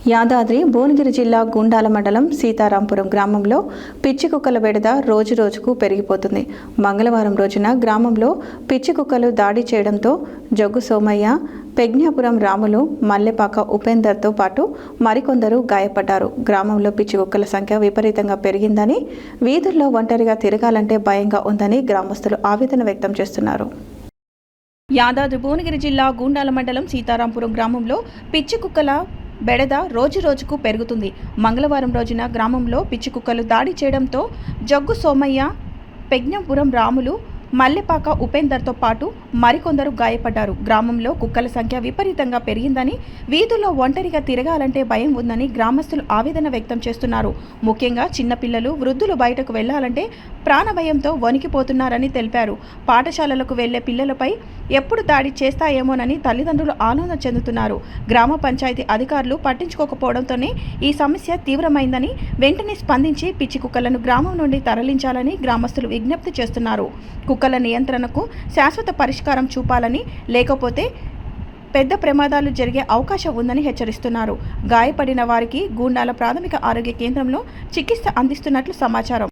యాదాద్రి భువనగిరి జిల్లా గుండాల మండలం సీతారాంపురం గ్రామంలో పిచ్చి కుక్కల బెడద రోజురోజుకు పెరిగిపోతుంది. మంగళవారం రోజున గ్రామంలో పిచ్చి కుక్కలు దాడి చేయడంతో జగ్గు సోమయ్య, పెజ్ఞాపురం రాములు, మల్లెపాక ఉపేందర్తో పాటు మరికొందరు గాయపడ్డారు. గ్రామంలో పిచ్చి కుక్కల సంఖ్య విపరీతంగా పెరిగిందని, వీధుల్లో ఒంటరిగా తిరగాలంటే భయంగా ఉందని గ్రామస్తులు ఆవేదన వ్యక్తం చేస్తున్నారు. యాదాద్రి భువనగిరి జిల్లా గుండాల మండలం సీతారాంపురం గ్రామంలో పిచ్చి కుక్కల బెడద రోజురోజుకు పెరుగుతుంది. మంగళవారం రోజున గ్రామంలో పిచ్చి కుక్కలు దాడి చేయడంతో జగ్గు సోమయ్య, పెజ్ఞాపురం రాములు, మల్లెపాక ఉపేందర్తో పాటు మరికొందరు గాయపడ్డారు. గ్రామంలో కుక్కల సంఖ్య విపరీతంగా పెరిగిందని, వీధుల్లో ఒంటరిగా తిరగాలంటే భయం ఉందని గ్రామస్తులు ఆవేదన వ్యక్తం చేస్తున్నారు. ముఖ్యంగా చిన్నపిల్లలు, వృద్ధులు బయటకు వెళ్లాలంటే ప్రాణభయంతో వణికిపోతున్నారని తెలిపారు. పాఠశాలలకు వెళ్లే పిల్లలపై ఎప్పుడు దాడి చేస్తాయేమోనని తల్లిదండ్రులు ఆందోళన చెందుతున్నారు. గ్రామ పంచాయతీ అధికారులు పట్టించుకోకపోవడంతోనే ఈ సమస్య తీవ్రమైందని, వెంటనే స్పందించి పిచ్చి కుక్కలను గ్రామం నుండి తరలించాలని గ్రామస్తులు విజ్ఞప్తి చేస్తున్నారు. కుక్కల నియంత్రణకు శాశ్వత పరిష్కారం చూపాలని, లేకపోతే పెద్ద ప్రమాదాలు జరిగే అవకాశం ఉందని హెచ్చరిస్తున్నారు. గాయపడిన వారికి గూండాల ప్రాథమిక ఆరోగ్య కేంద్రంలో చికిత్స అందిస్తున్నట్లు సమాచారం.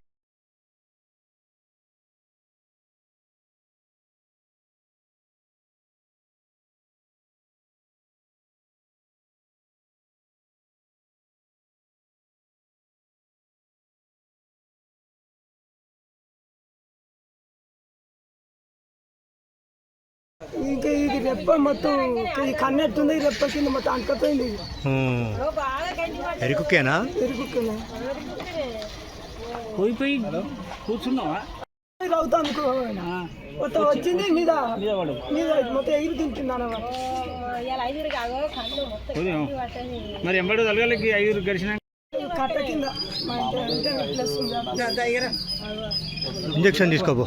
ఇంకా ఇది రెప్ప మొత్తం ఈ కన్నెట్టుంది, రెప్ప కింద మొత్తం అంటుకపోయింది. ఎరుకుకేనా పోయి కూర్చున్నావా అవుతా అనుకో మొత్తం వచ్చింది మీద మీద మొత్తం ఎగిరి తింటున్నాను. మరి ఎంబడి తలగాలకి 5 గడిచిన కట్ట కింద ఇంజక్షన్ తీసుకోబో.